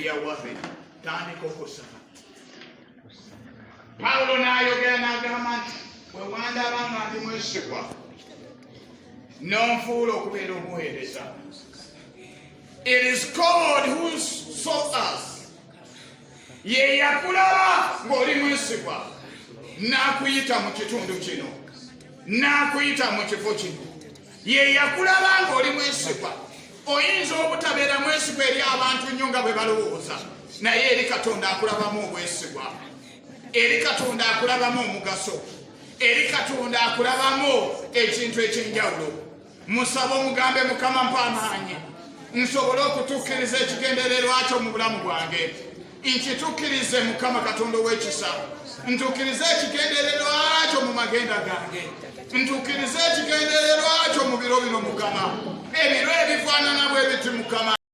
yawabe tandika okusaba. Pawulo n'ayogera n'agamba nti bwe wandaba nga ndi mwesigwa n'onfuula okubeera omuweereza. It is God who saw us. Ye yakulaba ng'oli mwesigwa n'akuyita mu kitundu kino, n'akuyita mu kifo kino. Ye yakulaba ng'oli mwesigwa. Oyinza obutabeera mwesigwa eri abantu nnyo nga bwe balowooza, naye eri Katonda akulabamu obwesigwa, eri Katonda akulabamu omugaso, eri Katonda akulabamu ekintu ekyenjawulo. Musabe omugambe, Mukama mpa amaanyi nsobole okutuukiriza ekigendererwa kyo mu bulamu bwange. Nkituukirize Mukama Katonda ow'ekisa, ntuukirize ekigendererwa kyo mu magenda gange, ntuukirize ekigendererwa kyo mu biro bino Mukama. Ebiro ebifaanana bwe biti Mukama